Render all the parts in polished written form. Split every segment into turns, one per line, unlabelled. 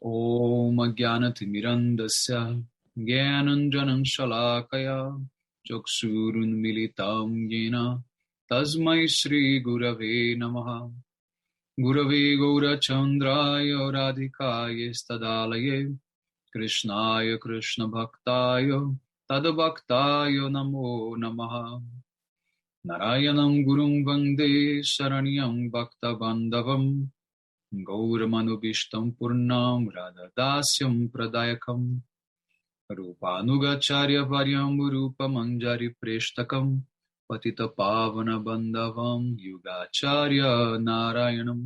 Om Ajnanatimirandasya Jnananjanam Shalakaya Chakshurun Militam Yena Tasmai Shri Gurave Namaha. Gurave Gaurachandraya Radhikaya Stadalaye Krishnaya Krishna Bhaktaya Tadabhaktaya Namo Namaha. Narayanam Gurum Vande Saranyam Bhakta Bandhavam Gauramanubhishtam Purnam Radhadasyam Pradayakam Rupanugacharya Varyam Rupamanjari Preshtakam Patita Pavana Bandhavam Yugacharya Narayanam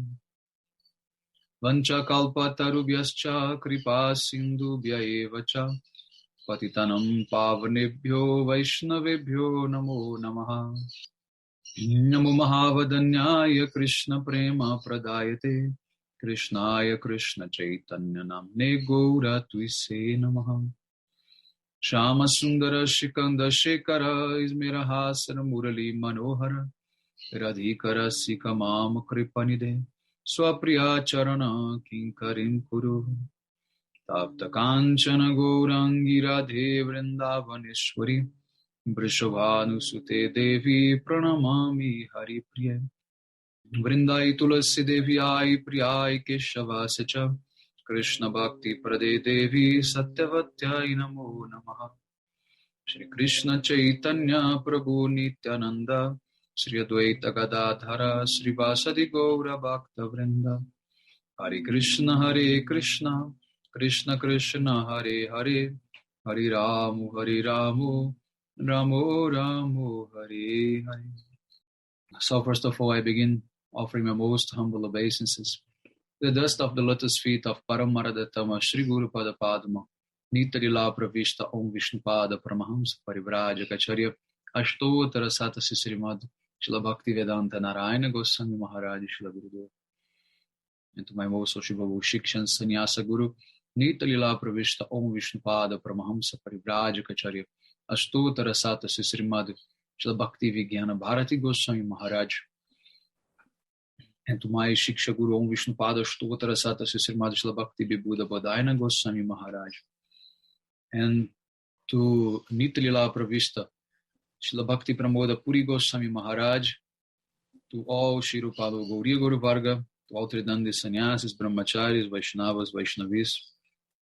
Vancha Kalpatarubhyascha Kripa Sindhubhya Evacha Patitanam Pavanebhyo Vaishnavebhyo Namo Namaha. Namo Mahavadanyaya Krishna Prema Pradayate Krishnaya Krishna Chaitanya Namne Gaura Tuise Namaha. Shama Sundara Shikanda Shekara Izmira Hasana Murali Manohara Radhikara Sikamam Kripanide Swapriya Charana Kinkarim Kuru Tapta Kanchana Gourangi Radhe Vrindavaneshwari Vrishabhanusute Devi Pranamami Hari Priya Vrindai Tulasi Devi Ai Priyai Keshavasacha Krishna Bhakti Prade Devi Satyavatyai Namo Namaha. Shri Krishna Chaitanya Prabhu Nityananda Shri Advaita Gadadhara Shri Vasadi Gaura Bhakta Vrinda Hare Krishna Krishna Krishna Hare Hare Hare Ramu Ramo Ramo Hare Hare. So first of all, I begin offering my most humble obeisances. The dust of the lotus feet of Paramaradattama Shri Guru Pada Padma Nitarila Pravishta Om Vishnu Pada Paramahamsa Parivrajacharya Ashtotara Satasi Srimad Srila Bhakti Vedanta Narayana Goswami Maharaja Srila Gurudev. And to my most Shivavu Shikshan Sannyasa Guru Nitarila Pravishta Om Vishnu Pada Paramahamsa Parivrajacharya Ashtotara Satasi Srimad Srila Bhakti Vigyana Bharati Goswami Maharaj. And to my Shiksha Guru Om Vishnu Pada Ashtotara Satasi Srimad Srila Bhakti Vibhuda Bodhayana Goswami Maharaj. And to Nitalila Pravishta Srila Bhakti Pramoda Puri Goswami Maharaj. To all Shri Rupalo Gauriya Guru Varga, to all Tridandi Sannyasis, Brahmacharis, Vaishnavas, Vaishnavis,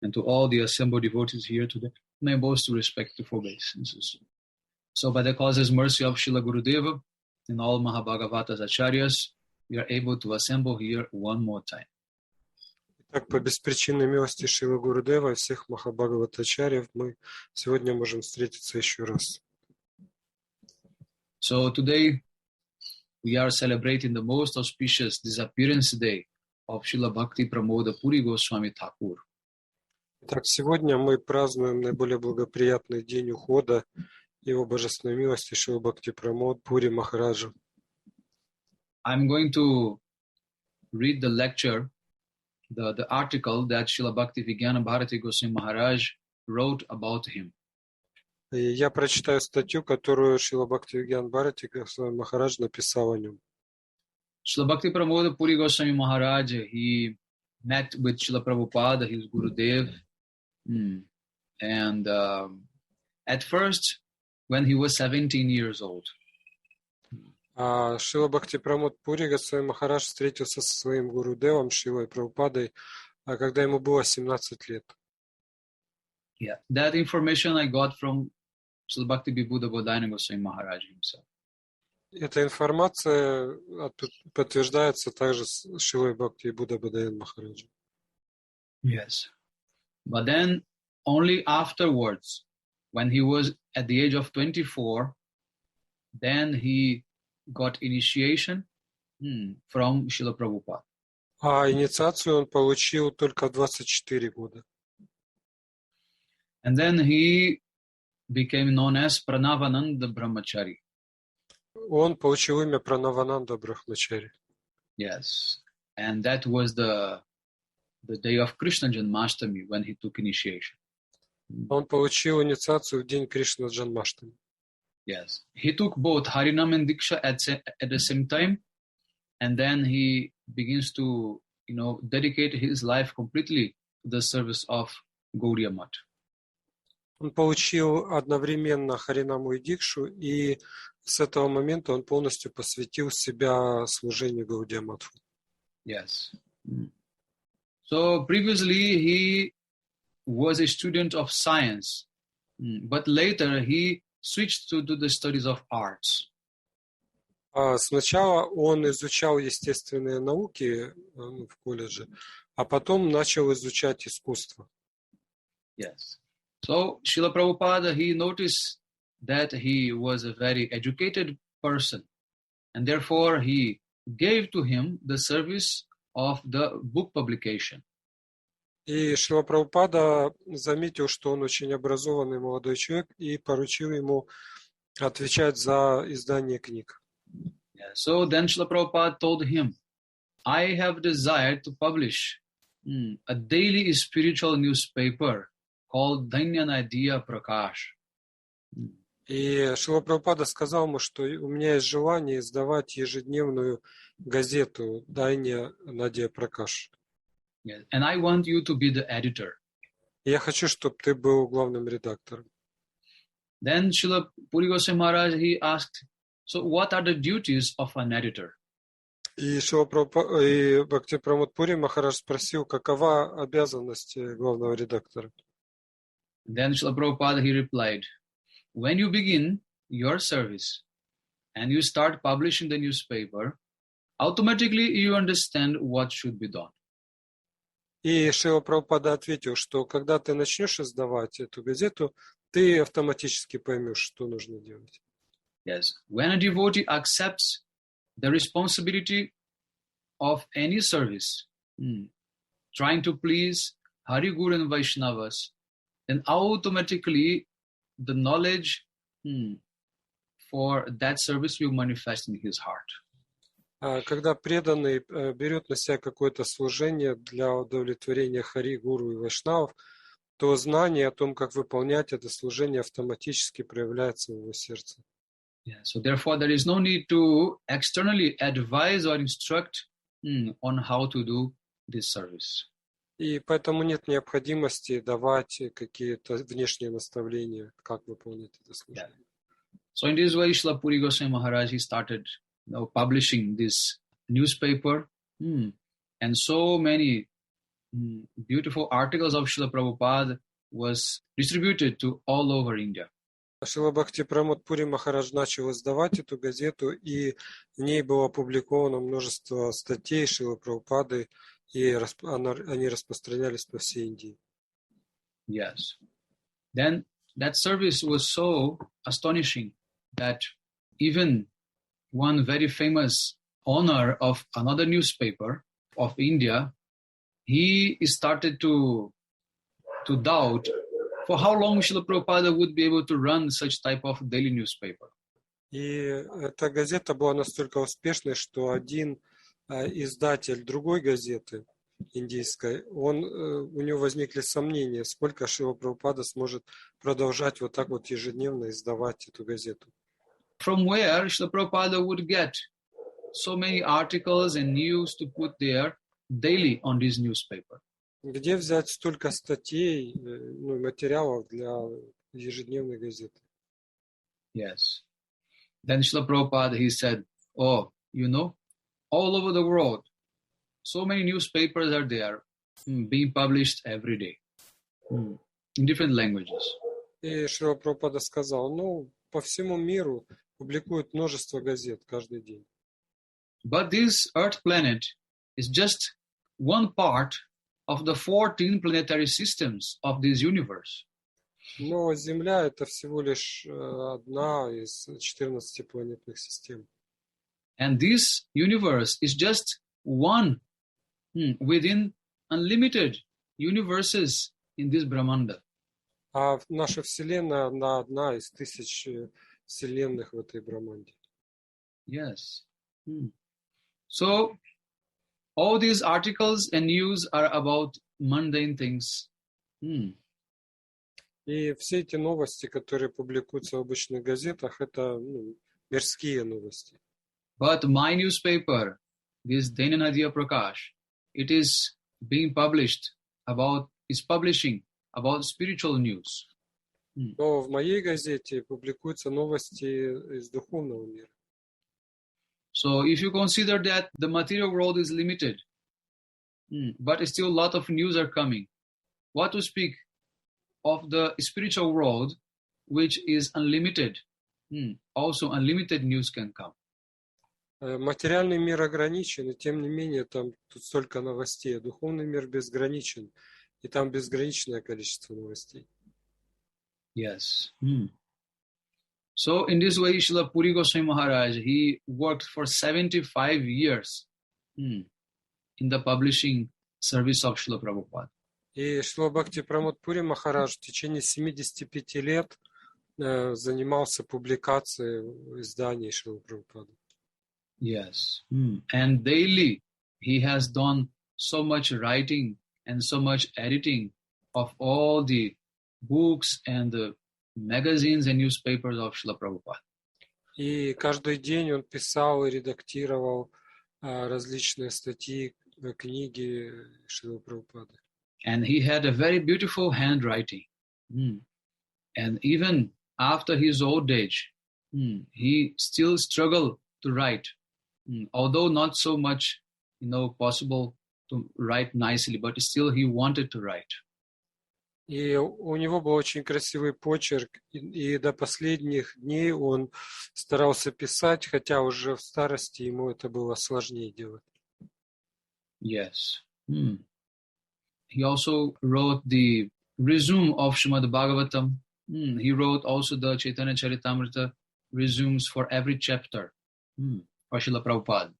and to all the assembled devotees here today, my most respectful obeisances. So by the causeless mercy of Srila Gurudeva and all Mahabhagavatas Acharyas, we are able to assemble here one more time.
Так, по беспричинной милости Шрила Гурудева и всех Махабхагаватачарьев мы сегодня можем встретиться еще раз.
So today we are celebrating the most auspicious disappearance day of Srila Bhakti Pramода Пури Госвами Thakur.
Итак, сегодня мы празднуем наиболее благоприятный день ухода Его Божественной милости Шрила Бхакти Прамода Пури Махараджу.
I'm going to read the lecture, the article that Srila Bhakti Vigyana Bharati Goswami Maharaj wrote about him.
И я прочитаю статью, которую Шрила Бхакти Вигьян Бхарати Госвами Махарадж написал о нем.
Srila Bhakti Pramода Пури Goswami Maharaj, he met with Srila Prabhupada, his Gurudev, and at first, when he was 17 years old.
Шрила Бхакти Прамода Пури Госвами Махарадж встретился со своим Гурудевом Шрилой Прабхупадой, когда ему было 17 лет.
Yeah, that information I got from Srila Bhakti Vibhuda Bodhayana Goswami Maharaj himself.
Эта информация подтверждается также Шрилой Бхакти Вибхуда Бодхаяна Махараджа.
Yes. But then only afterwards, when he was at the age of 24, then he got initiation from Srila Prabhupada.
А инициацию он получил только в 24 года.
And then he became known as Pranavananda Brahmachari.
Он получил имя Пранавананда Брахмачари.
Yes. And that was the day of Krishna Janmashtami when he took initiation.
Он получил инициацию в день Кришна Джанмаштами.
Yes. He took both Harinam and Diksha at the same time. And then he begins to, dedicate his life completely the service of Gaudiya Math.
Он получил одновременно Харинаму и Дикшу, и с этого момента он полностью посвятил себя служению Гаудия Матху.
Yes. So previously he was a student of science, but later he switched to the studies of arts.
Сначала он изучал естественные науки в колледже, а потом начал изучать искусство.
Yes. So Srila Prabhupada, he noticed that he was a very educated person, and therefore he gave to him the service of the book publication.
И Шрила Прабхупада заметил, что он очень образованный молодой человек, и поручил ему отвечать за издание книг.
Yeah. So then Srila Prabhupada told him, I have desired to publish a daily spiritual newspaper called Dhanyanadiya Prakash.
И Шрила Прабхупада сказал ему, что у меня есть желание издавать ежедневную газету Дайня Надия Пракаш.
Yes. And I want you to be the editor.
Я хочу, чтобы ты был главным редактором.
Then Srila Puri Goswami Maharaj, he asked, so what are the duties of an editor?
И Бхакти Прамода Пури Махарадж спросил, какова обязанность главного редактора.
Then Srila Prabhupada, he replied, when you begin your service and you start publishing the newspaper, automatically you understand what should be done.
И Шрила Прабхупада ответил, что когда ты начнешь издавать эту газету, ты автоматически поймешь, что нужно делать.
Yes. When a devotee accepts the responsibility of any service, trying to please Hari Guru and Vaishnavas, then automatically the knowledge for that service will manifest in his heart.
Когда преданный берет на себя какое-то служение для удовлетворения Хари, Гуру и Вайшнавов, то знание о том, как выполнять это служение, автоматически проявляется в его сердце.
Yeah, so therefore there is no need to externally advise or instruct on how to do this service.
И поэтому нет необходимости давать какие-то внешние наставления, как выполнять это служение.
Yeah. So in this way, Srila Puri Goswami Maharaj, he started publishing this newspaper, and so many beautiful articles of Srila Prabhupada was distributed to all over India.
Шрила Бхакти Прамода Пури Махарадж начал издавать эту газету, и в ней было опубликовано множество статей Шрилы Прабхупады, и они распространялись по всей Индии.
Yes. Then that service was so astonishing that even one very famous owner of another newspaper of India, he started to doubt for how long Srila Prabhupada would be able to run such type of daily newspaper.
И эта газета была настолько успешной, что один издатель другой газеты индийской, у него возникли сомнения, сколько Шрила Прабхупада сможет продолжать вот так вот ежедневно издавать эту газету.
From where Srila Prabhupada would get so many articles and news to put there daily on this newspaper?
Где взять столько статей, материалов для ежедневной газеты?
Yes. Then Srila Prabhupada, he said, oh, you know, all over the world, so many newspapers are there being published every day in different languages.
И Шрила Прабхупада сказал, по всему миру публикуют множество газет каждый день.
But this Earth planet is just one part of the 14 planetary systems of this universe.
Но Земля — это всего лишь одна из 14 планетных систем.
And this universe is just one within unlimited universes in this Brahmanda.
А наша Вселенная одна из 1000 вселенных в этой Брахманде.
Yes. So, all these articles and news are about mundane things.
И все эти новости, которые публикуются в обычных газетах, это мирские новости.
But my newspaper, this Dhanyanadiya Prakash, it is being published is publishing about spiritual news.
Но в моей газете публикуются новости из духовного мира.
So if you consider that the material world is limited, but still a lot of news are coming, what to speak of the spiritual world, which is unlimited? Also unlimited news can come.
Материальный мир ограничен, и тем не менее там тут столько новостей. А духовный мир безграничен, и там безграничное количество новостей.
Yes. So in this way, Srila Puri Goswami Maharaj, he worked for 75 years in the publishing service of Srila Prabhupada.
И Шрила Бхакти Прамода Пури Махарадж в течение 75 лет занимался публикацией изданий Шрилы Прабхупады.
Yes. And daily he has done so much writing and so much editing of all the books and the magazines and newspapers of Srila Prabhupada.
И каждый день он писал и редактировал различные статьи, книги Шрилы Прабхупады.
And he had a very beautiful handwriting. And even after his old age, he still struggled to write. Although not so much, possible to write nicely, but still he wanted to write.
И у него был очень красивый почерк, и до последних дней он старался писать, хотя уже в старости ему это было сложнее делать.
Yes. He also wrote the resume of Shrimad Bhagavatam. He wrote also the Chaitanya Charitamrita resumes for every chapter for Srila Prabhupada.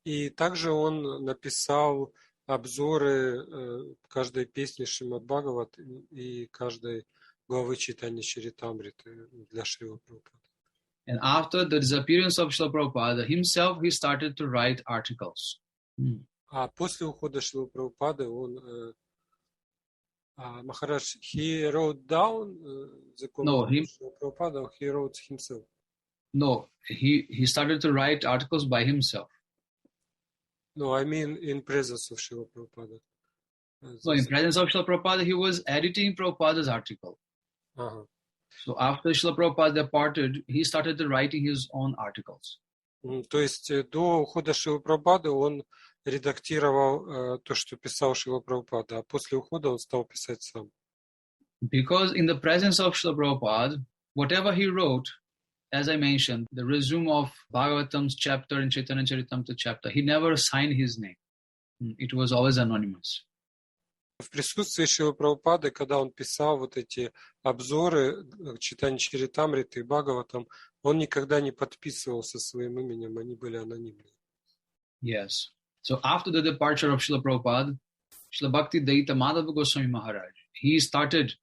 И также он написал обзоры каждой песни Шримад Бхагават и каждой главы Чайтанья Чаритамриты для Шрилы Прабхупады.
And after the disappearance of Srila Prabhupada himself, he started to write articles.
А после ухода Шрилы Прабхупады он Махарадж, he wrote down the comments of Srila Prabhupada, or he wrote himself?
No, he started to write articles by himself.
No, I mean in presence of Srila Prabhupada.
No, in presence of Srila Prabhupada, he was editing Prabhupada's article.
Ага.
So after Srila Prabhupada departed, he started writing his own articles.
То есть до ухода Шрилы Прабхупады он редактировал то, что писал Шрила Прабхупада, а после ухода он стал писать сам.
Because in the presence of Srila Prabhupada, whatever he wrote, as I mentioned, the resume of Bhagavatam's chapter and Chaitanya Charitamrita chapter, he never signed his name. It was always anonymous.
В присутствии Шрилы Прабхупады, когда он писал вот эти обзоры Чайтаньи Чаритамриты и Бхагаватам, он никогда не подписывался своим именем, они были анонимны.
Yes. So after the departure of Srila Prabhupada, Srila Bhakti Pramoda Goswami Maharaj, he started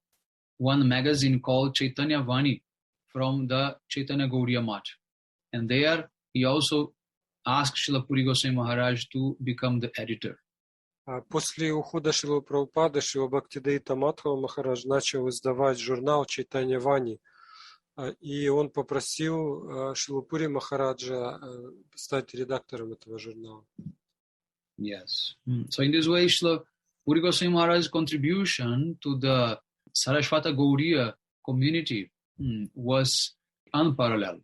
one magazine called Chaitanya Vani from the Chaitanya Gaudiya Math. And there he also asked Srila Puri Goswami Maharaj to become the editor.
После ухода Шрилы Прабхупады Шрила Бхакти Прамода Махарадж начал издавать журнал Чайтанья Вани, и он попросил Шрилу Пури Махараджа стать редактором этого журнала.
Yes. So in this way, Srila Puri Goswami Maharaj's contribution to the Saraswata Gaudiya community was unparalleled.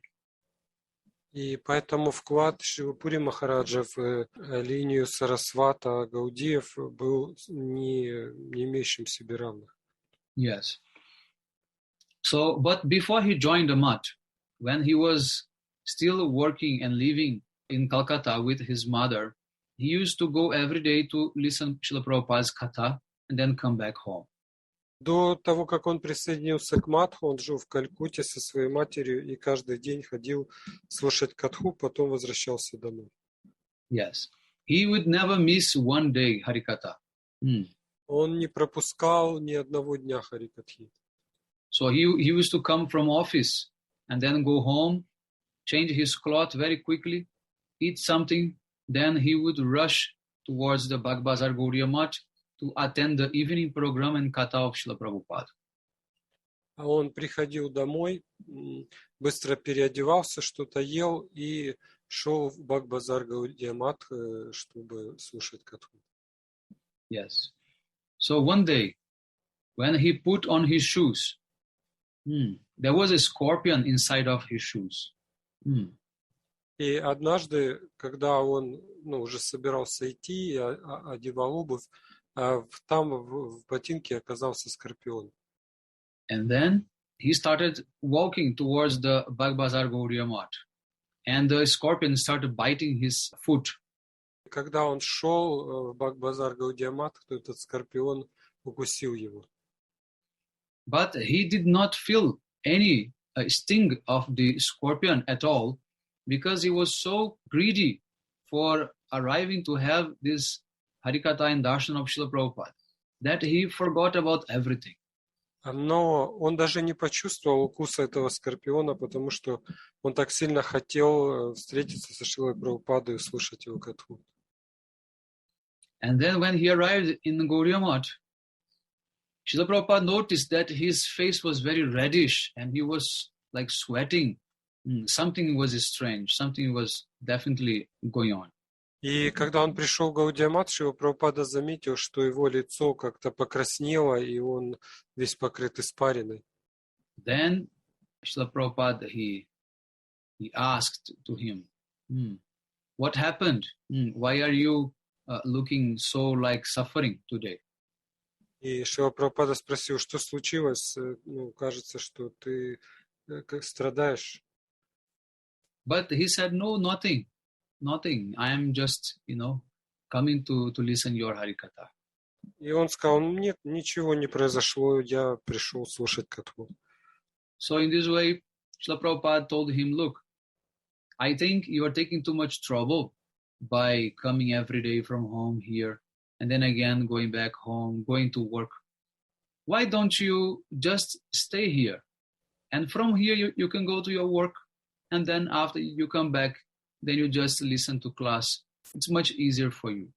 И поэтому вклад Шрилы Пури Махараджа в линию Сарасвата Гаудиев был не имеющим себе равных.
Yes. So, but before he joined the Math, when he was still working and living in Calcutta with his mother, he used to go every day to listen to Srila Prabhupada's katha and then come back home.
До того, как он присоединился к Матху, он жил в Калькутте со своей матерью и каждый день ходил слушать катху, потом возвращался домой.
Yes. He would never miss one day Harikatha.
Он не пропускал ни одного дня Харикатхи.
So he used to come from office and then go home, change his cloth very quickly, eat something, then he would rush towards the Bagbazar Gaudiya Math to attend the evening program and katha of Srila Prabhupada.
А он приходил домой, быстро переодевался, что-то ел и шел в Бхагбазар Гаудия Мат, чтобы слушать катху.
Yes. So one day, when he put on his shoes, there was a scorpion inside of his shoes.
И однажды, когда он уже собирался идти, одевал обувь, там в ботинке оказался скорпион.
And then he started walking towards the Bagbazar Gauriya Math. And the scorpion started biting his foot.
Когда он шел в Бхакти-базар Гаудия Мат, этот скорпион укусил его.
But he did not feel any sting of the scorpion at all, because he was so greedy for arriving to have this Harikatha and Darshan of Srila Prabhupada that he forgot about everything.
Но он даже не почувствовал укуса этого скорпиона, потому что он так сильно хотел встретиться со Шрилой Прабхупадой и услышать его катху.
And then when he arrived in Gauriya Math, Srila Prabhupada noticed that his face was very reddish and he was like sweating. Something was strange, something was definitely going on.
И когда он пришел в Гаудия Мат, Шрила Прабхупада заметил, что его лицо как-то покраснело, и он весь покрыт испариной.
Then Srila Prabhupada, he asked to him, what happened? Why are you looking so like suffering today?
И Шрила Прабхупада спросил, что случилось? Кажется, что ты как страдаешь.
But he said, no, nothing. I am just, coming to listen your Harikatha.
И он сказал, нет, ничего не произошло, я пришел слушать катху.
So in this way, Srila Prabhupada told him, look, I think you are taking too much trouble by coming every day from home here, and then again going back home, going to work. Why don't you just stay here? And from here, you can go to your work, and then after you come back, then you just listen to class. It's much easier for you.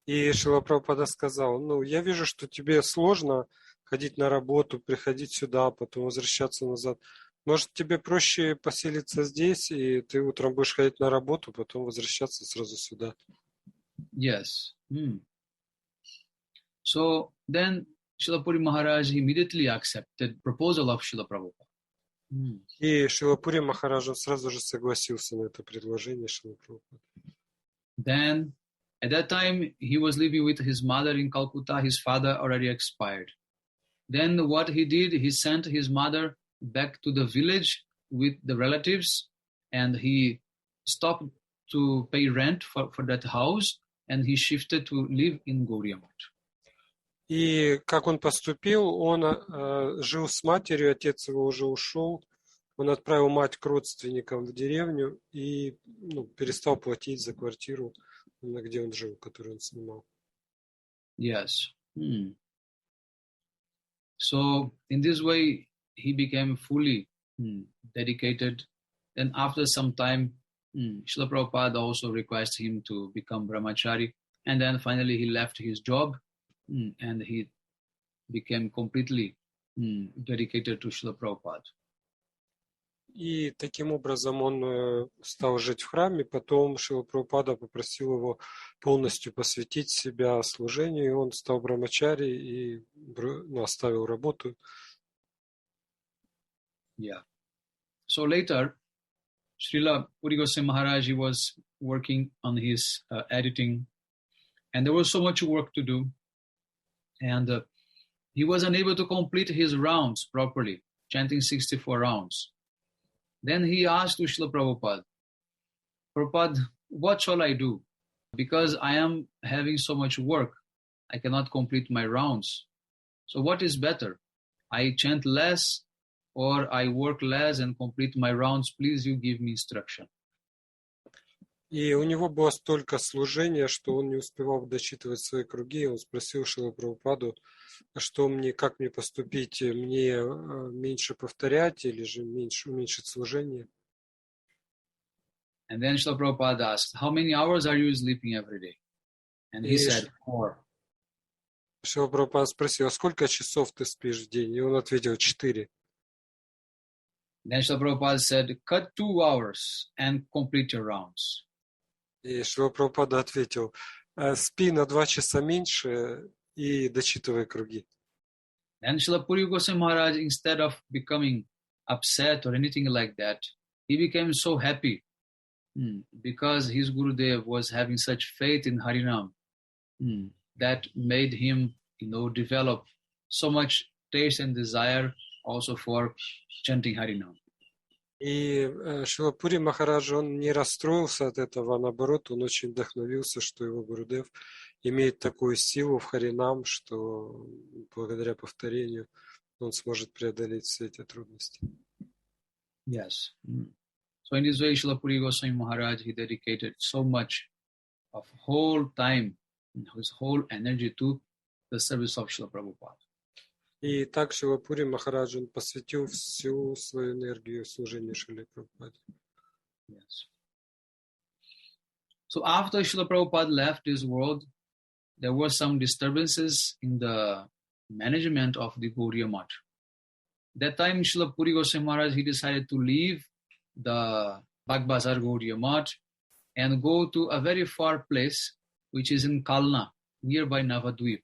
И Шрила Прабхупада сказал, я вижу, что тебе сложно ходить на работу, приходить сюда, потом возвращаться назад. Может, тебе проще поселиться здесь, и ты утром будешь ходить на работу, потом возвращаться сразу сюда.
Yes. So then Srila Puri Maharaj immediately accepted proposal of Srila Prabhupada.
И Шрила Пури Махараджу сразу же согласился на это предложение Шрила Прабхупады.
Then, at that time, he was living with his mother in Calcutta. His father already expired. Then what he did, he sent his mother back to the village with the relatives, and he stopped to pay rent for that house, and he shifted to live in Gauriya Math.
И как он поступил, он жил с матерью, отец его уже ушел, он отправил мать к родственникам в деревню и перестал платить за квартиру, где он жил, которую он снимал.
Yes. So in this way, he became fully dedicated. Then after some time, Srila Prabhupada also requested him to become brahmachari. And then finally he left his job and he became completely dedicated to Srila Prabhupada.
И таким образом он стал жить в храме. Потом Шрила Прабхупада попросил его полностью посвятить себя служению, и он стал брахмачари и оставил работу.
Yeah. So later, Srila Puri Goswami Maharaj was working on his editing, and there was so much work to do, and he was unable to complete his rounds properly, chanting 64 rounds. Then he asked to Srila Prabhupada, Prabhupada, what shall I do? Because I am having so much work, I cannot complete my rounds. So what is better? I chant less or I work less and complete my rounds? Please, you give me instruction.
И у него было столько служения, что он не успевал дочитывать свои круги. Он спросил Шрилу Прабхупаду, как мне поступить, мне меньше повторять или же уменьшить служение.
And then Srila Prabhupada asked, how many hours are you sleeping every day? And he said, 4.
Шрила Прабхупада спросил, сколько часов ты спишь в день? И он ответил, 4.
Then Srila Prabhupada said, cut 2 hours and complete your rounds.
И Шрила Прабхупада ответил, спи на 2 часа меньше и дочитывай круги.
Then Srila Puri Goswami Maharaj, instead of becoming upset or anything like that, he became so happy because his Gurudev was having such faith in Harinam that made him, develop so much taste and desire also for chanting Harinam.
И Шрила Пури Махарадж, он не расстроился от этого, а наоборот, он очень вдохновился, что его Гурудев имеет такую силу в Харинам, что благодаря повторению он сможет преодолеть все эти трудности.
Yes. So in this way, Srila Puri Goswami Maharaj, he dedicated so much of whole time, his whole energy to the service of Srila Prabhupada.
И так Шрила Пури Махарадж, он посвятил всю свою энергию служению Шриле Прабхупаде.
Yes. So after Srila Prabhupada left this world, there were some disturbances in the management of the Gaudiya Math. That time, Srila Puri Goswami Maharaj, he decided to leave the Bagbazar Gaudiya Math and go to a very far place, which is in Kalna, nearby Navadvip.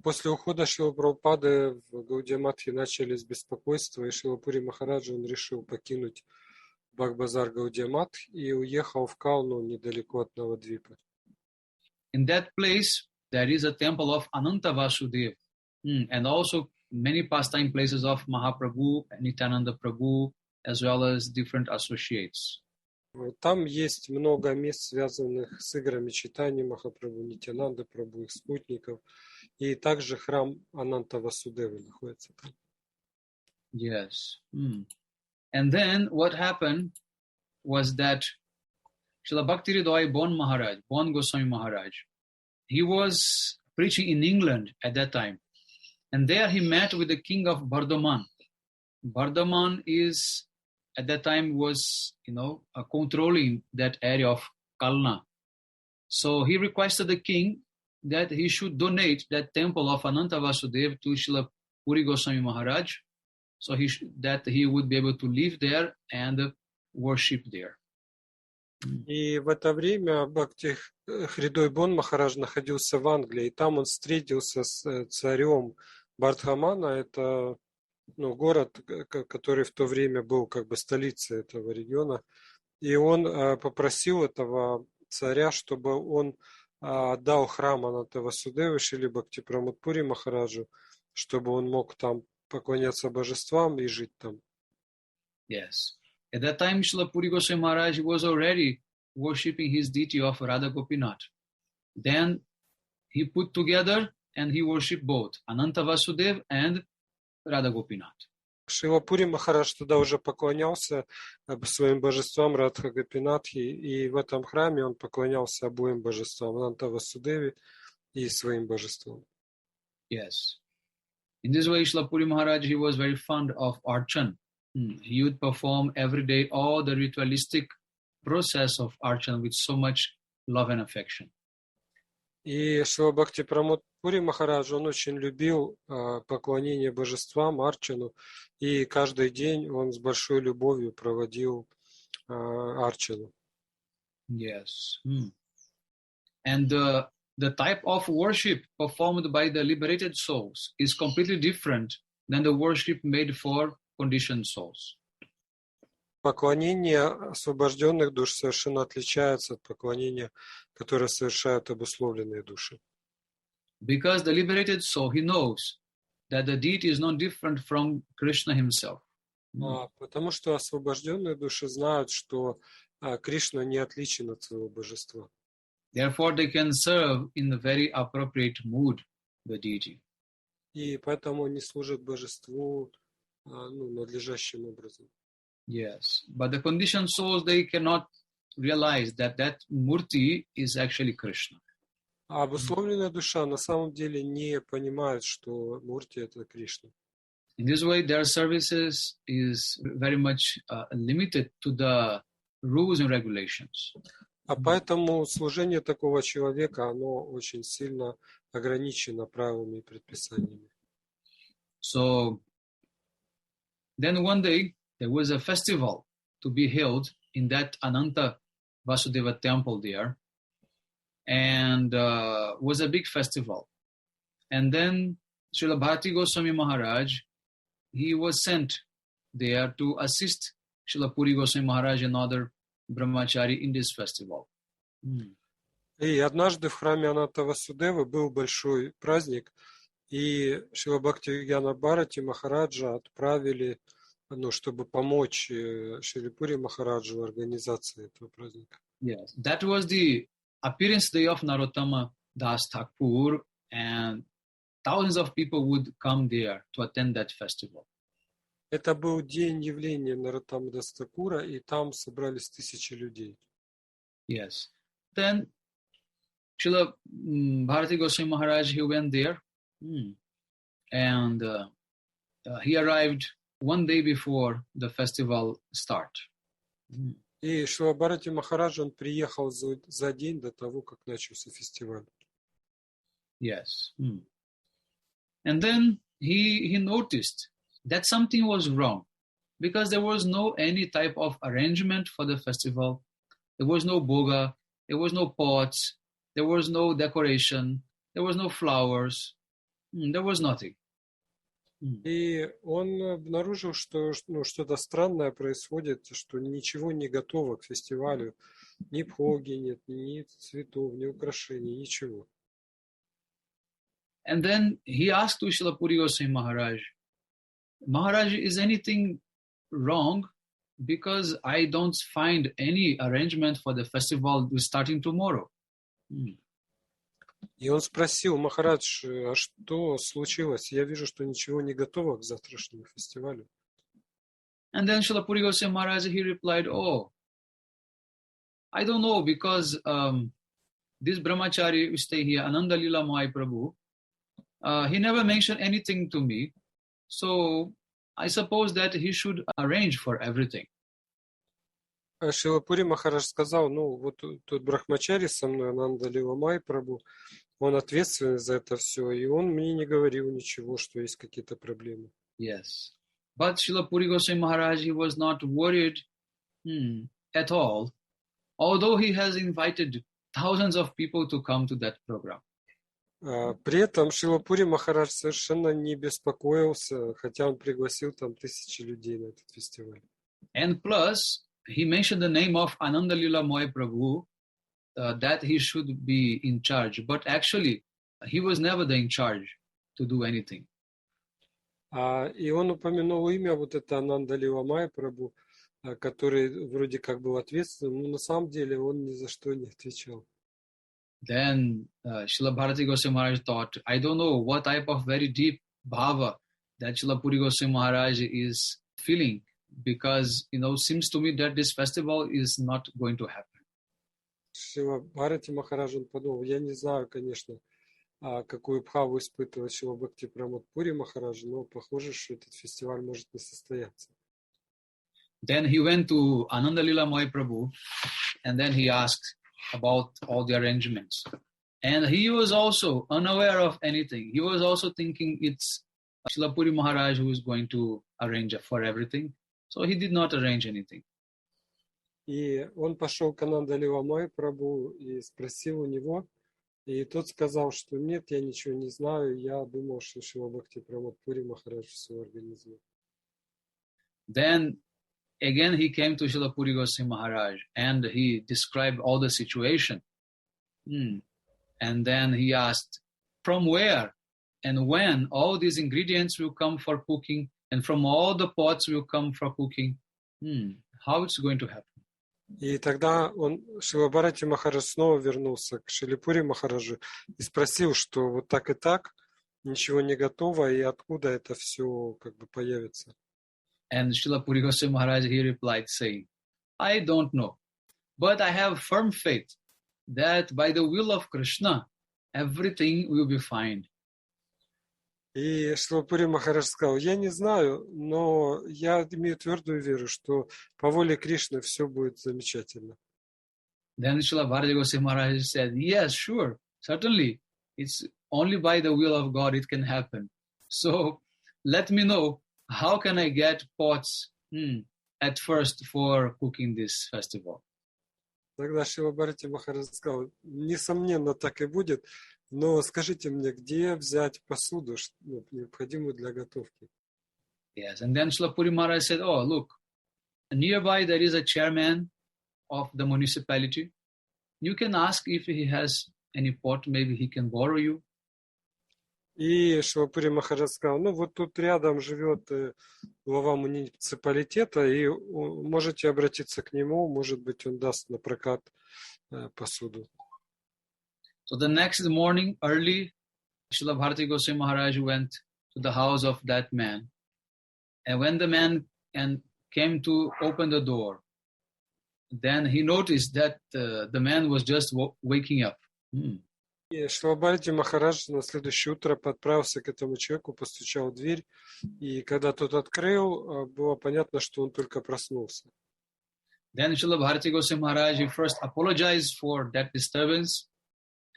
После ухода Шрилы Прабхупады в Гаудия Матхе начались беспокойства, и Шрила Пури Махараджа, он решил покинуть Бхагбазар Гаудия Матх и уехал в Калну, недалеко от Навадвипа.
In that place, there is a temple of Ananta Vasudev, and also many pastime places of Mahaprabhu, Nityananda Prabhu, as well as different associates.
Там есть много мест, связанных с играми читания Махапрабху, Нитянанда Прабху, их спутников, и также храм Ананта Васудевы находится там.
Yes. And then what happened was that Srila Bhakti Bon Goswami Maharaj, he was preaching in England at that time. And there he met with the king of Bardhaman. Bardhaman is, at that time, was, controlling that area of Kalna. So he requested the king that he should donate that temple of Ananta Vasudeva to Srila Puri Goswami Maharaj, so that he would be able to live there and worship there.
И в это время Бхакти Хридой Бон Махарадж находился в Англии, и там он встретился с царем Бардхамана. Это город, который в то время был как бы столицей этого региона. И он попросил этого царя, чтобы он отдал храм Ананта Васудевы Шриле Бхакти Прамода Пури Махараджу, чтобы он мог там поклоняться божествам и жить там.
Yes. At that time, Srila Puri Goswami Maharaj was already worshipping his deity of Radha Gopinath. Then he put together and he worshipped both Ananta Vasudev and Radha Gopinath.
Шрила Пури Махарадж тогда уже поклонялся своим божествам Радха Гопинатхи, и в этом храме он поклонялся обоим божествам, Ананта Васудеве и своим божествам.
Yes. In this way, Srila Puri Maharaj, he was very fond of Archan. He would perform every day all the ritualistic process of Archan with so much love and affection.
И Шрила Бхакти Прамода Пури Махарадж, он очень любил поклонение божествам, Арчану, и каждый день он с большой любовью проводил Арчану.
Yes. And the type of worship performed by the liberated souls is completely different than the worship made for conditioned souls.
Поклонение освобожденных душ совершенно отличается от поклонения, которое совершают обусловленные души.
Because the liberated soul, he knows that the deity is not different from Krishna himself.
Потому что освобожденные души знают, что Кришна не отличен от своего божества.
Therefore, they can serve in a very appropriate mood the deity.
И поэтому они служат божеству надлежащим образом.
Yes, but the conditioned souls, they cannot realize that murti is actually Krishna.
А обусловленная душа на самом деле не понимает, что мурти — это Кришна.
In this way, their services is very much limited to the rules and regulations.
А поэтому служение такого человека, оно очень сильно ограничено правилами и предписаниями.
So, then one day, there was a festival to be held in that Ananta Vasudeva temple there. and was a big festival. And then Srila Bhakti Goswami Maharaj, he was sent there to assist Srila Puri Goswami Maharaj and other brahmachari in this festival.
И однажды в храме Ананта Васудевы был большой праздник, и Шрила Бхактивигьяна Бхарати Махараджа отправили, чтобы помочь Шриле Пури Махараджу в организации этого праздника.
Yes, that was the appearance day of Narottama Das Thakur, and thousands of people would come there to attend that festival.
Это был день явления Нароттамы Дас Thakura, и там собрались тысячи людей.
Yes. Then Srila Bharati Goswami Maharaj, he went there, and he arrived one day before the festival start.
И Шрила Бхарати Махарадж, он приехал за день до того, как начался фестиваль.
Yes. And then he noticed that something was wrong, because there was no any type of arrangement for the festival. There was no boga, there was no pots, there was no decoration, there was no flowers, there was nothing.
И он обнаружил, что что-то странное происходит, что ничего не готово к фестивалю. Ни бхоги нет, ни цветов, ни украшений, ничего.
And then he asked to Srila Puri Goswami Maharaj, Maharaj, is anything wrong? Because I don't find any arrangement for the festival starting tomorrow.
И он спросил: Махарадж, а что случилось? Я вижу, что ничего не готово к завтрашнему фестивалю.
And then Srila Puri Goswami Maharaj, he replied, oh, I don't know, because this brahmachari who stay here, Ananda Lila Mahai Prabhu, he never mentioned anything to me. So I suppose that he should arrange for everything.
Шрила Пури Махарадж сказал: вот тот брахмачари со мной, Ананда Лила Махай Прабху, он ответственный за это все, и он мне не говорил ничего, что есть какие-то проблемы.
Yes. But Srila Puri Goswami Maharaj, he was not worried at all, although he has invited thousands of people to come to that program.
При этом Шрила Пури Махарадж совершенно не беспокоился, хотя он пригласил там тысячи людей на этот фестиваль.
And plus, he mentioned the name of Ananda Lila Mahai Prabhu, that he should be in charge. But actually, he was never in charge to do anything.
И он упомянул имя вот это Ананда Лила Махай Прабху, который вроде как был ответственным, но на самом деле он ни за что не отвечал.
Then Srila Bharati Goswami Maharaj thought, I don't know what type of very deep bhava that Srila Puri Goswami Maharaj is feeling, because, seems to me that this festival is not going to happen.
Шрила Бхарати Махарадж, он подумал: я не знаю, конечно, какую бхаву испытывает Шрила Бхакти Прамода Пури Махарадж, но похоже, что этот фестиваль может не состояться.
Then he went to Ananda Lila Mahai Prabhu, and then he asked about all the arrangements. And he was also unaware of anything. He was also thinking it's Srila Puri Maharaj who is going to arrange for everything. So he did not arrange anything.
И он пошел к Ананда Лила Махай Прабху и спросил у него, и тот сказал, что нет, я ничего не знаю, я думал, что Шрила Бхакти Прамода Пури Махарадж все организует.
Then again he came to Srila Puri Goswami Maharaj and he described all the situation. And then he asked, from where and when all these ingredients will come for cooking, and from all the pots will come for cooking. How it's going to happen?
И тогда Шрила Бхарати Махарадж снова вернулся к Шриле Пури Махараджу и спросил, что вот так и так, ничего не готово, и откуда это все как бы появится.
And Srila Puri Goswami Maharaj, he replied saying, I don't know, but I have firm faith that by the will of Krishna, everything will be fine.
И Шрила Пури Махарадж сказал: я не знаю, но я имею твердую веру, что по воле Кришны все будет замечательно.
Then Srila Bharati Goswami Maharaj said, yes, sure, certainly. It's only by the will of God it can happen. So let me know, how can I get pots at first for cooking this festival?
Тогда Шрила Бхакти Махарадж сказал, несомненно, так и будет, но скажите мне, где взять посуду, необходимую для готовки?
Yes, and then Srila Puri Maharaj said, oh, look, nearby there is a chairman of the municipality. You can ask if he has any pot, maybe he can borrow you.
И Шрила Пури Махарадж сказал, ну вот тут рядом живет глава муниципалитета, и можете обратиться к нему, может быть, он даст на прокат посуду.
So the next morning, early, Srila Bharati Goswami Maharaj went to the house of that man. And when the man came to open the door, then he noticed that the man was just waking up.
И Шрила Бхакти Махарадж на следующее утро подправился к этому человеку, постучал в дверь, и когда тот открыл, было понятно, что он только проснулся.
Then Srila Bharati Goswami Maharaj, he first apologized for that disturbance,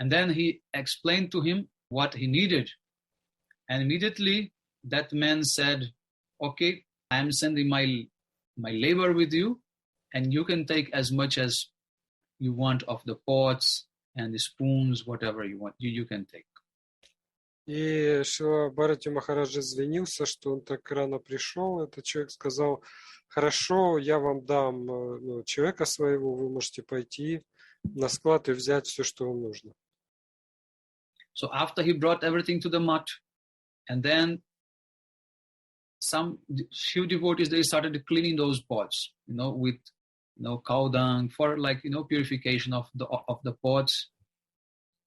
and then he explained to him what he needed. And immediately that man said, okay, I am sending my labor with you, and you can take as much as you want of the pots and the spoons, whatever you want, you can take.
И Шрила Бхакти Махарадж извинился, что он так рано пришел. Этот человек сказал, хорошо, я вам дам человека своего, вы можете пойти на склад и взять все, что вам нужно.
So after he brought everything to the mat, and then some few devotees, they started cleaning those pots, with cow dung for purification of the pots.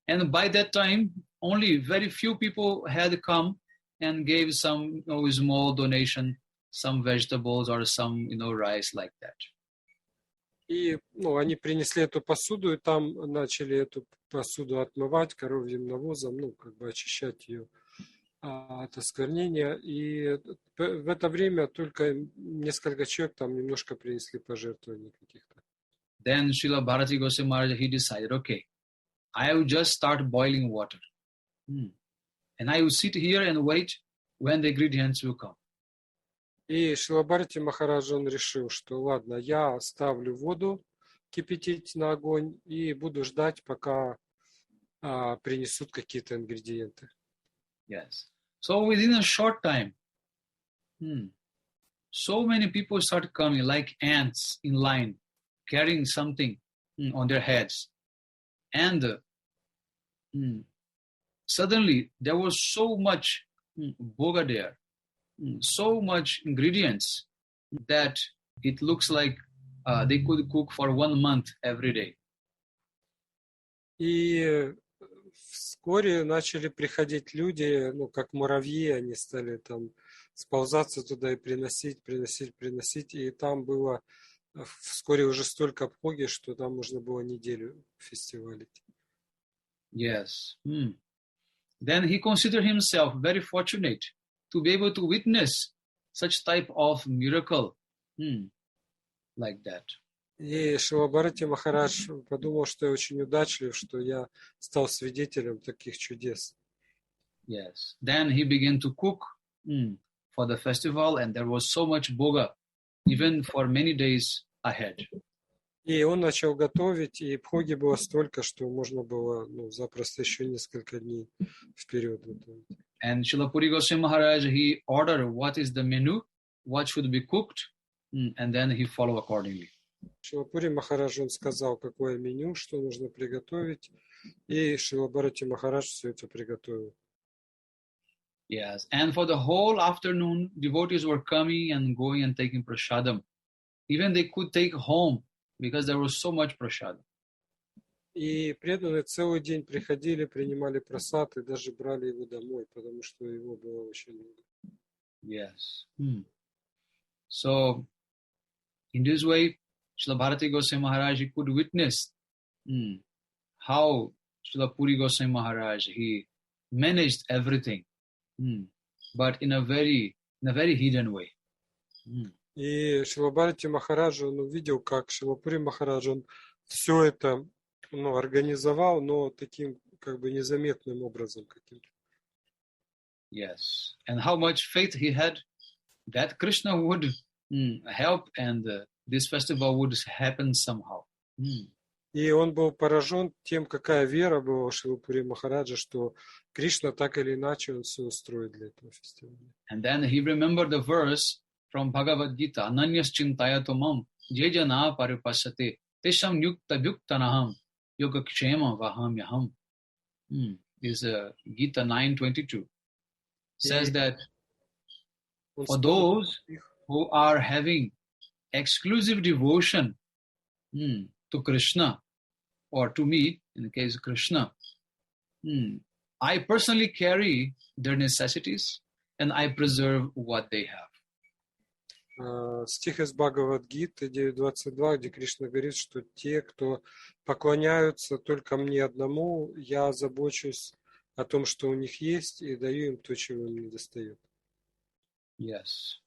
And by that time, only very few people had come and gave some small donation, some vegetables or some rice like that.
И они принесли эту посуду, и там начали эту посуду отмывать коровьим навозом, очищать ее от осквернения. И в это время только несколько человек там немножко принесли пожертвований каких-то.
Then Srila Bharati Goswami Maharaj, he decided, okay, I will just start boiling water. And I will sit here and wait when the ingredients will come.
И Шрила Бхакти Махарадж, он решил, что ладно, я ставлю воду кипятить на огонь и буду ждать, пока принесут какие-то ингредиенты.
Yes. So within a short time, so many people start coming like ants in line, carrying something on their heads. And suddenly there was so much bhoga there, so much ingredients that it looks like they could cook for 1 month every day.
И вскоре начали приходить люди, как муравьи, они стали там сползаться туда и приносить. И там было вскоре уже столько бхоги, что там можно было неделю фестивалить.
Yes. Then he considered himself very fortunate to be able to witness such type of miracle like that.
И Шрила Бхакти Махарадж подумал, что я очень удачлив, что я стал свидетелем таких чудес.
Yes. Then he began to cook for the festival, and there was so much bhoga, even for many days ahead.
И он начал готовить, и бхоги было столько, что можно было запросто еще несколько дней вперед готовить.
And Srila Puri Goswami Maharaj, he ordered what is the menu, what should be cooked, and then he followed accordingly.
Шрила Пури Махарадж, он сказал, какое меню, что нужно приготовить, и Шрила Бхакти Махарадж все это приготовил.
Yes, and for the whole afternoon, devotees were coming and going and taking prasadam. Even they could take home because there was so much prasadam.
И преданные целый день приходили, принимали прасад и даже брали его домой, потому что его было очень много.
Yes. So, in this way, Srila Bharati Goswami Maharaj, he could witness how Srila Puri Goswami Maharaj, he managed everything, but in a very hidden way.
И Шрила Бхакти Махарадж, он увидел, как Шрила Пури Махарадж, он все это организовал, но таким незаметным образом каким-то.
Yes, and how much faith he had that Krishna would help and this festival would happen somehow.
И он был поражен тем, какая вера была у Шрилы Пури Махараджа, что Кришна так или иначе он все устроит для этого фестиваля.
And then he remembered the verse from Bhagavad Gita, Ananyas chintaya tomam, jejana paripasate, tesham yukta bhuktanaham, yogakshema vaham yaham. Is Gita 9:22. Says that for those who are having exclusive devotion to Krishna, or to me, in the case of Krishna, I personally carry their necessities and I preserve what they have.
Стих из Бхагавад-гиты 9.22, где Кришна говорит, что те, кто поклоняются только мне одному, я забочусь о том, что у них есть, и даю им то, чего им недостает.
Yes.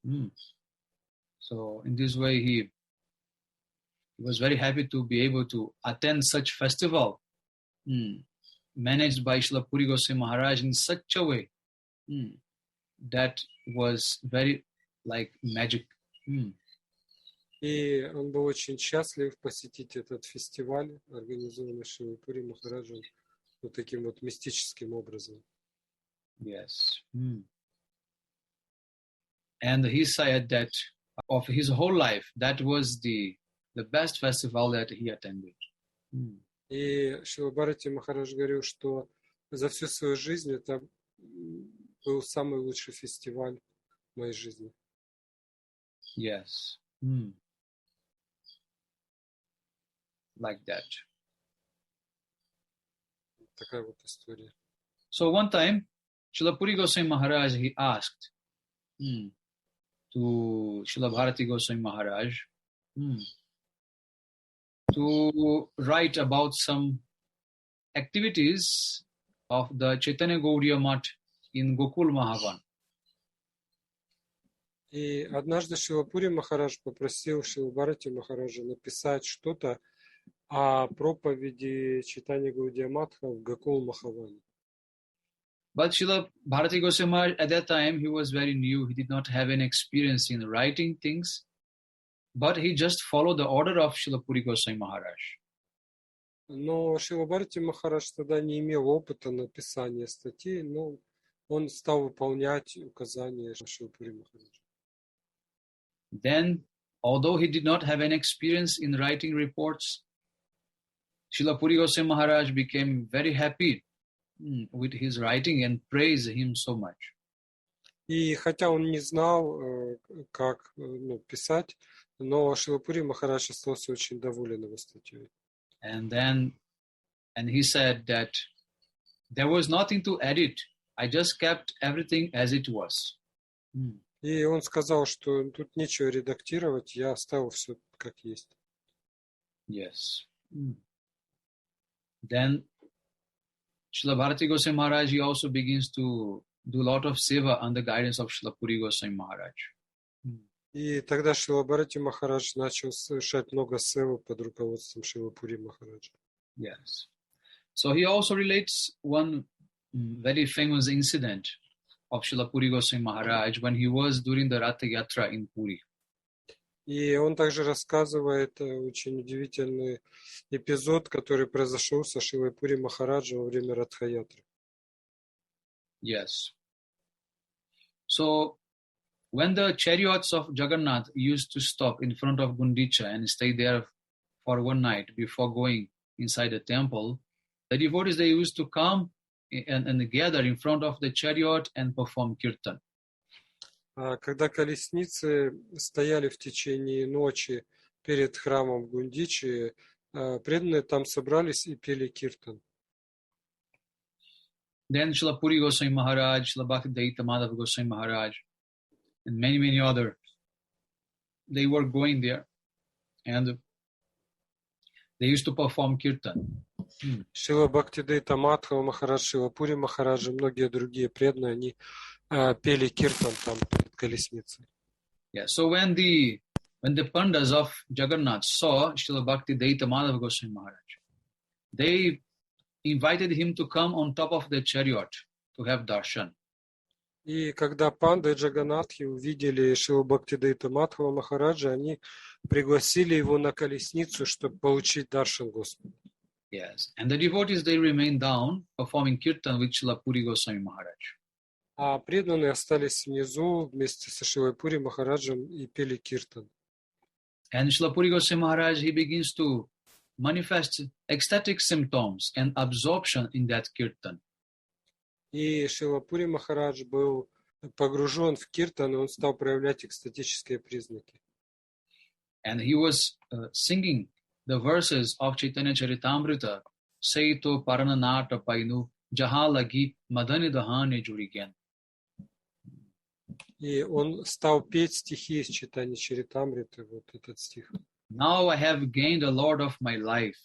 So in this way, he was very happy to be able to attend such festival managed by Srila Puri Goswami Maharaj in such a way that was very like magic.
И он был очень счастлив посетить этот фестиваль, организованный Шрилой Пури Махараджем, вот таким вот мистическим образом.
Yes. And he said that of his whole life, that was the best festival that he attended.
И Шрила Бхарати Махарадж говорил, что за всю свою жизнь это был самый лучший фестиваль в моей жизни.
Yes. Like that.
Такая вот история.
So one time, Srila Puri Goswami Maharaj, he asked to Srila Bharati Goswami Maharaj to write about some activities of the Chaitanya Gaudiya Math in Gokul Mahavan.
И однажды Шрила Пури Махарадж попросил Шрилу Бхарати Махараджа написать что-то о проповеди Чайтанья Гаудия Матха в Гокул Махаване.
But Srila Bharati Goswami Maharaj, at that time, he was very new. He did not have any experience in writing things. But he just followed the order of Srila Puri Goswami Maharaj.
Но Шрила Бхарати Махарадж тогда не имел опыта написания статей, но он стал выполнять указания Шрилы Пури Махараджа.
Then, although he did not have any experience in writing reports, Srila Puri Goswami Maharaj became very happy with his writing and praised him so much.
И хотя он не знал, как писать, но Шрила Пури Махарадж остался очень доволен его статьей.
And he said that there was nothing to edit. I just kept everything as it was.
И он сказал, что тут нечего редактировать, я оставил все как есть.
Yes. Then Srila Bharati Goswami Maharaj, he also begins to do a lot of seva under the guidance of Srila Puri Goswami Maharaj.
И тогда Шрила Бхарати Махарадж начал совершать много севы под руководством Шрилы Пури Махараджа.
Yes. So he also relates one very famous incident of Srila Puri Goswami Maharaj when he was during the Ratha Yatra in Puri.
И он также рассказывает очень удивительный эпизод, который произошел со Шрилой Пури Махараджа во время Радха-ятры.
Yes. So when the chariots of Jagannath used to stop in front of Gundicha and stay there for one night before going inside the temple, the devotees, they used to come and gather in front of the chariot and perform kirtan.
Когда колесницы стояли в течение ночи перед храмом Гундичи, преданные там собрались и пели киртан.
Then Srila Puri Goswami Maharaj, Srila Bhakti Madhava Goswami Maharaj, and many others, they were going there and they used to perform kirtan.
Шрила Бхакти Мадхава Махарадж, Шрила Пури Махараджа, многие другие преданные, они пели киртан там перед колесницей.
Yeah, so when the Pandas of Jagannath saw Srila Bhakti Madhava Goswami Maharaj, they invited him to come on top of the chariot to have darshan.
И когда панды Джаганатхи увидели Шрилу Бхактидайта Мадхава Махараджа, они пригласили его на колесницу, чтобы получить даршан Господа.
Yes. And the devotees, they remained down performing kirtan with Srila Puri Goswami Maharaj.
А преданные остались внизу вместе со Шрилой Пури Махараджем и пели киртан.
And Srila Puri Goswami Maharaj, he begins to manifest ecstatic symptoms and absorption in that kirtan.
И Шрила Пури Махарадж был погружен в киртан, и он стал проявлять экстатические признаки.
And he was singing the verses of Chaitanya Charitamrita, Saito Parananata Painu, Jahalagi Madani Dahane Jurigen.
И он стал петь стихи из Чайтаньи Чаритамриты, вот этот стих.
Now I have gained a lord of my life,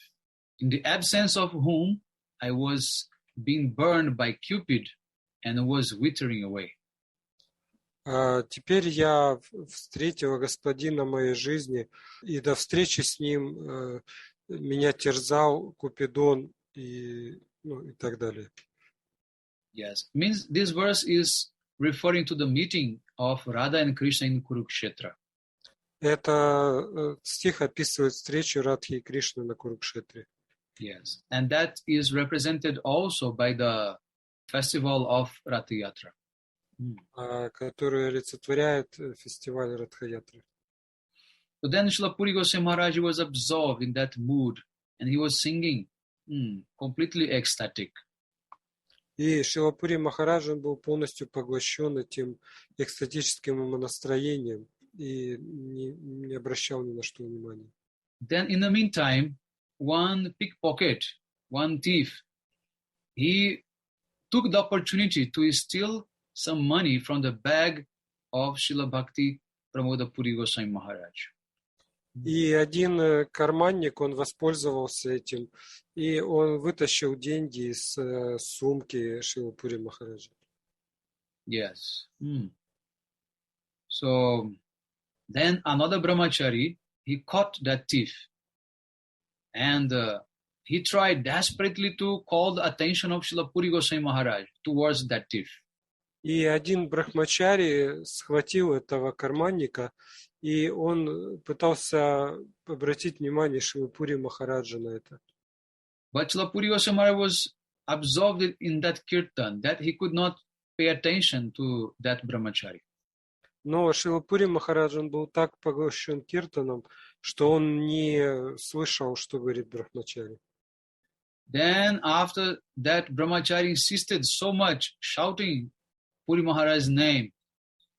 in the absence of whom I was being burned by Cupid and was withering away.
Теперь я встретила господина моей жизни, и до встречи с ним меня терзал Купидон и так далее.
Yes, means this verse is referring to the meeting of Radha and Krishna in Kurukshetra.
Это стих описывает встречу Радхи и Кришны на Курукшетре.
Yes, and that is represented also by the festival of Rath Yatra.
Который олицетворяет фестиваль Радха-ятры.
So then Srila Puri Goswami Maharaj was absorbed in that mood and he was singing, completely ecstatic.
И Шрила Пури Махарадж был полностью поглощен этим экстатическим настроением и не обращал ни на что внимания.
Then in the meantime, one pickpocket, one thief, he took the opportunity to steal some money from the bag of Srila Bhakti Pramoda Puri Goswami Maharaj.
И один карманник, он воспользовался этим, и он вытащил деньги из сумки Шрилы Пури Махараджа.
Yes. So then another brahmachari, he caught that thief and he tried desperately to call the attention of Srila Puri Goswami Maharaj towards that thief.
И один брахмачари схватил этого карманника, и он пытался обратить внимание Шрилы Пури Махараджа на это.
But Srila Puri Goswami Maharaj was absorbed in that kirtan that he could not pay attention to that brahmachari.
Но Шрила Пури Махарадж, он был так поглощен киртаном, что он не слышал, что говорит брахмачари.
Then after that brahmachari insisted so much, shouting Puri Maharaj's name,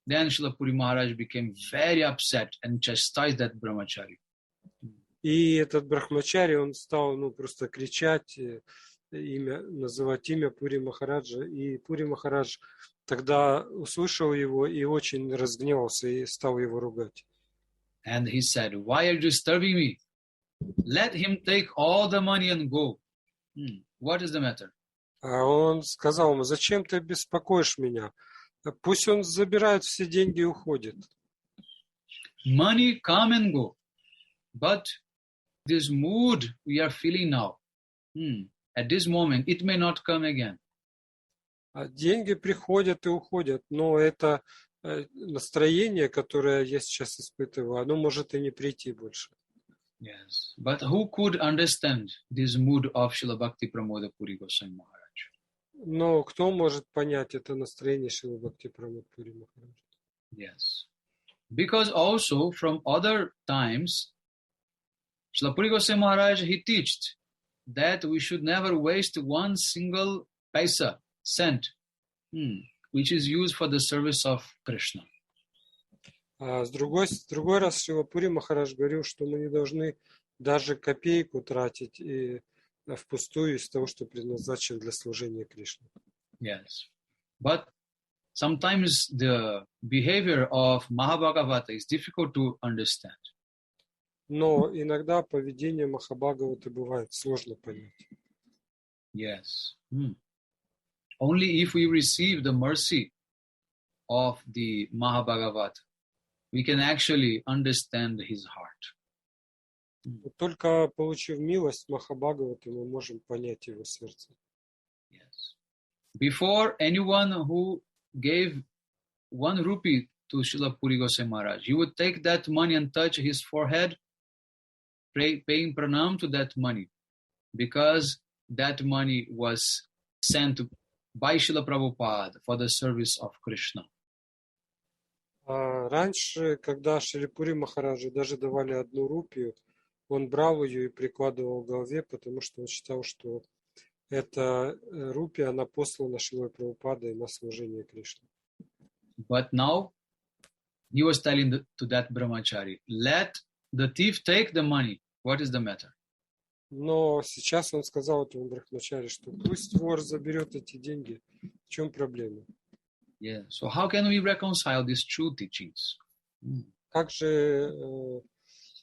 then Srila Puri Maharaj became very upset and chastised that brahmachari.
И этот брахмачари, он стал просто кричать, называть имя Пури Махараджа. И Пури Махарадж тогда услышал его и очень разгневался и стал его ругать.
And he said, "Why are you disturbing me? Let him take all the money and go. What is the matter?"
А он сказал ему: зачем ты беспокоишь меня? Пусть он забирает все деньги и уходит.
Money come and go, but this mood we are feeling now, at this moment, it may not come again.
А деньги приходят и уходят, но это настроение, которое я сейчас испытываю, оно может и не прийти больше.
Yes, but who could understand this mood of Srila Bhakti Pramода Пури Госвами Maharaj?
Но кто может понять это настроение Шрилы Бхакти Прамода Пури Махараджа?
Yes, because also from other times, Srila Puri Goswami Maharaj, he taught that we should never waste one single paisa, cent, which is used for the service of Krishna.
А с другой раз Шрила Пури Махарадж говорил, что мы не должны даже копейку тратить и впустую из того, что предназначено для служения Кришне.
Yes, but sometimes the behavior of Mahabhagavata is difficult to understand.
Но иногда поведение Махабхагаваты бывает сложно понять.
Yes. Only if we receive the mercy of the Mahabhagavata, we can actually understand his heart.
Только получив милость Махабхагаваты, мы можем понять его сердце.
Yes. Before anyone who gave 1 rupee to Srila Puri Goswami Maharaj, he would take that money and touch his forehead, paying pranam to that money, because that money was sent by Srila Prabhupada for the service of Krishna.
Раньше, когда Шриле Пури Махараджу даже давали 1 рупию, он брал ее и прикладывал к голове, потому что он считал, что эта рупия, она послана Шрилой Прабхупадой на служение Кришне.
But now, he was telling to that brahmachari, let the thief take the money. What is the matter?
Но сейчас он сказал этому брахмачари, что пусть вор заберет эти деньги. В чем проблема?
Yeah. So how can we reconcile these two teachings?
Как же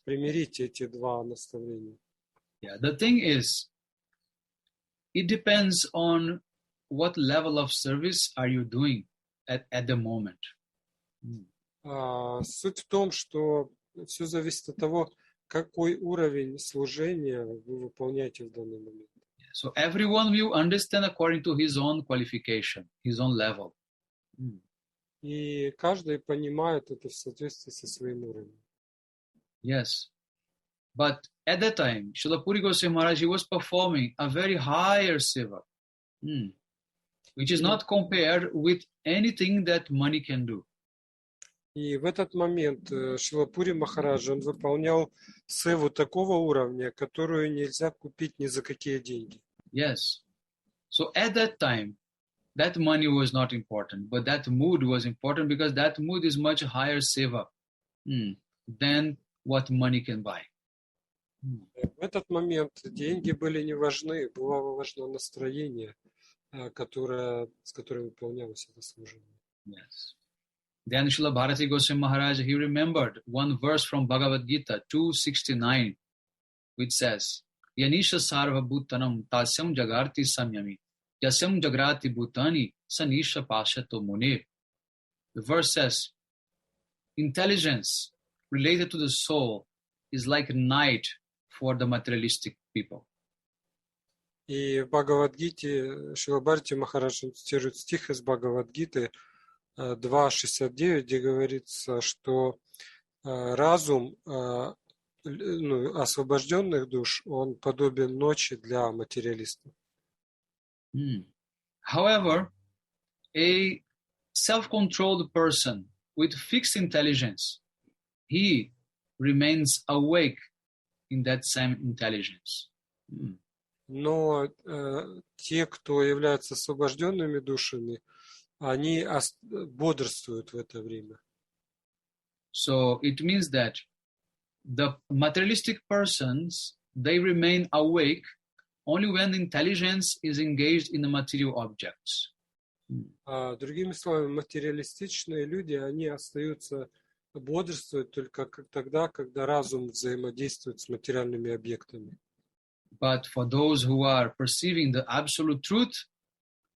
примирить эти 2 наставления?
Yeah. The thing is, it depends on what level of service are you doing at the moment.
Суть в том, что все зависит от того, какой уровень служения вы выполняете в данный момент.
So everyone will understand according to his own qualification, his own level.
И каждый понимает это в соответствии со своим уровнем.
Yes. But at that time, Srila Puri Goswami Maharaj, he was performing a very higher seva, which is not compared with anything that money can do.
И в этот момент Шрила Пури Махарадж, он выполнял севу такого уровня, которую нельзя купить ни за какие деньги.
Yes. So at that time, that money was not important, but that mood was important, because that mood is much higher seva than what money can buy.
В этот момент деньги были не важны, было важно настроение, с которым выполнялось это служение.
Yes. Then Srila Bharati Goswami Maharaj, he remembered 1 verse from Bhagavad Gita 269, which says, Yanisha sarva bhutanam tasyam jagarti samyami, yasyam jagrati bhutani sanisha pashato mune. The verse says, intelligence related to the soul is like night for the materialistic people.
И в Бхагавад-гите Шрила Бхарати Махарадж цитирует стих из Бхагавад-гиты 2.69, где говорится, что разум освобожденных душ, он подобен ночи для материалистов.
However, a self-controlled person with fixed intelligence, he remains awake in that same intelligence.
Но те, кто являются освобожденными душами, они бодрствуют в это время.
So it means that the materialistic persons, they remain awake only when intelligence is engaged in the material objects.
Другими словами, материалистичные люди, они остаются бодрствовать только тогда, когда разум взаимодействует с материальными объектами.
But for those who are perceiving the absolute truth,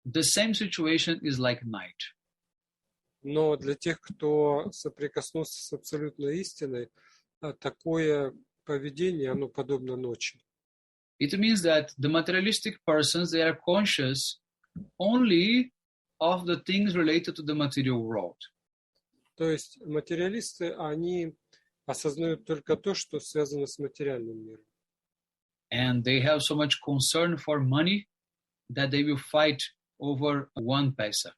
the same situation is like night.
Но для тех, кто соприкоснулся с абсолютной истиной, такое поведение, оно подобно ночи.
It means that the materialistic persons, they are conscious only of the things related to the material world.
То есть материалисты, они осознают только то, что связано с материальным миром.
And they have so much concern for money that they will fight over 1 paisa.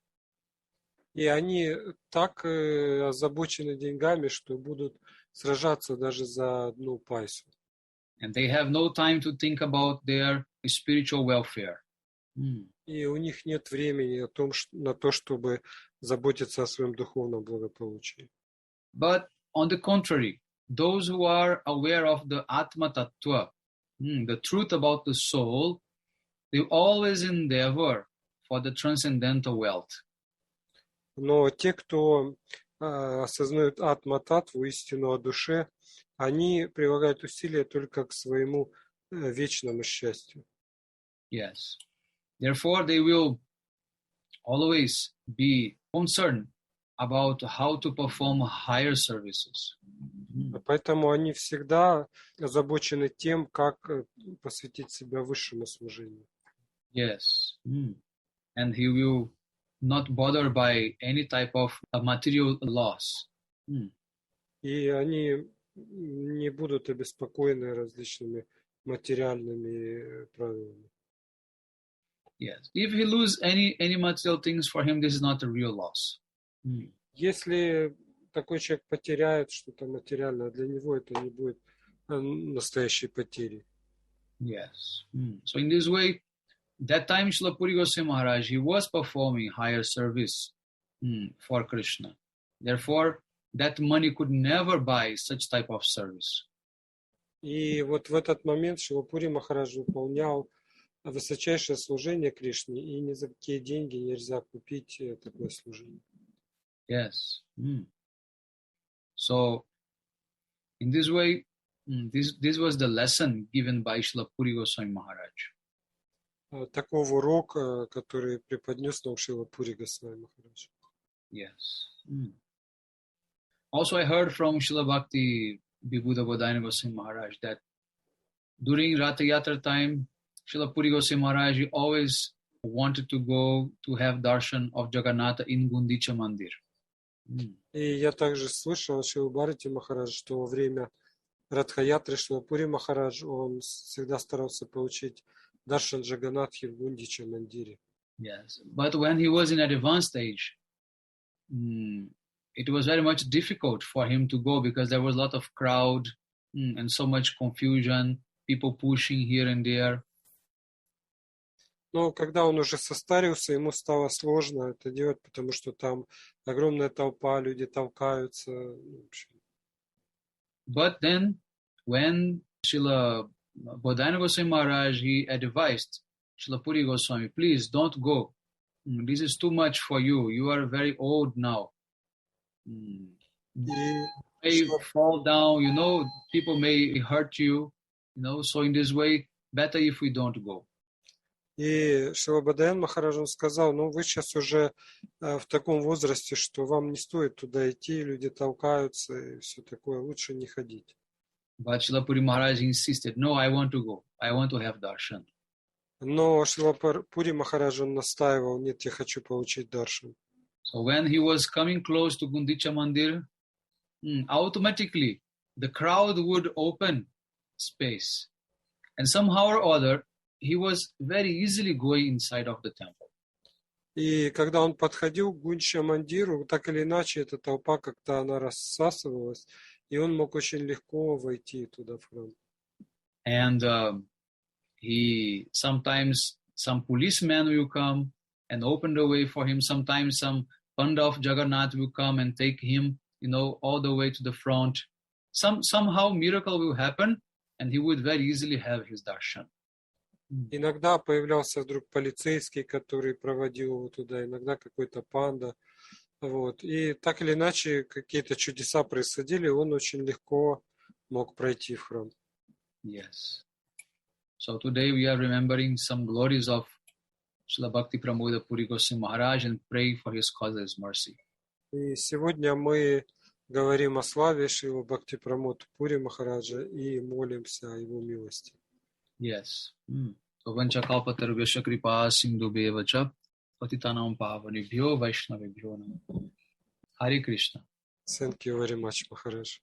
И они так озабочены деньгами, что будут сражаться даже за 1 пайсу.
And they have no time to think about their spiritual welfare.
И у них нет времени на то, чтобы заботиться о своем духовном благополучии.
But on the contrary, those who are aware of the Atma Tattva, the truth about the soul, they always endeavor for the transcendental wealth.
Но те, кто осознают атма-татву, истину о душе, они прилагают усилия только к своему вечному счастью.
Yes. Therefore, they will always be concerned about how to perform higher services.
Поэтому они всегда озабочены тем, как посвятить себя высшему служению.
Yes. And he will not bothered by any type of material loss.
И они не будут обеспокоены различными материальными правилами.
Yes. If he lose any material things, for him, this is not a real loss.
Если такой человек потеряет что-то материальное, для него это не будет настоящей потерей.
Yes. So in this way, that time Srila Puri Goswami Maharaj, he was performing higher service for Krishna. Therefore, that money could never buy such type of service.
И вот в этот момент Шрила Пури Махарадж выполнял высочайшее служение Кришне, и ни за какие деньги нельзя купить такое служение.
Yes. So, in this way, this was the lesson given by Srila Puri Goswami Maharaj.
Таков урок, который преподнес нам Шрила Пури Госвами Махарадж.
Yes. Also, I heard from Srila Bhakti Pramода Goswami Maharaj that during Ratha Yatra time, Srila Puri Goswami Maharaj always wanted to go to have darshan of Jagannatha in Gundicha Mandir.
И я также слышал от Шрила Бхарати Махараджа, что во время Радха-ятры Шрила Пури Махарадж, он всегда старался получить даршан Джаганатхи в Гундича Мандире.
Yes, but when he was in an advanced stage, it was very much difficult for him to go because there was a lot of crowd and so much confusion, people pushing here and there.
Но когда он уже состарился, ему стало сложно это делать, потому что там огромная толпа, люди толкаются.
But then, when Srila Bodhana Goswami Maharaj, he advised Srila Puri Goswami, please don't go. This is too much for you. You are very old now. You may fall down, people may hurt you, so in this way, better if we don't go.
И Шрила Бодхаян Махарадж, он сказал, вы сейчас уже в таком возрасте, что вам не стоит туда идти, люди толкаются и все такое, лучше не ходить.
But Srila Puri Maharaj insisted, no, I want to go. I want to have darshan.
Но Шрила Пури Махарадж, он настаивал, нет, я хочу получить даршан.
So when he was coming close to Gundicha Mandir, automatically the crowd would open space. And somehow or other, he was very easily going inside of the temple.
И когда он подходил к Гундича Мандиру, так или иначе, эта толпа как-то она рассасывалась, и он мог очень легко войти туда в храм.
And he sometimes some policemen will come and open the way for him. Sometimes some Panda of Jagannath will come and take him, all the way to the front. Somehow miracle will happen, and he would very easily have his darshan.
Иногда появлялся вдруг полицейский, который проводил его туда, иногда какой-то панда. И так или иначе какие-то чудеса происходили, он очень легко мог пройти в храм.
Yes. So today we are remembering some glories of Srila Bhakti Pramода Пури Госвами Maharaj and pray for his causeless mercy. И
сегодня мы говорим о славе Шрила Бхакти Прамода Пури Махараджа и молимся о его милости.
Yes. So vancha kalpatarvesha kripa sindhubheva cha patitanam pavanebhyo vaishnavebhyo namo. Hare Krishna.
Thank you very much, Maharaj.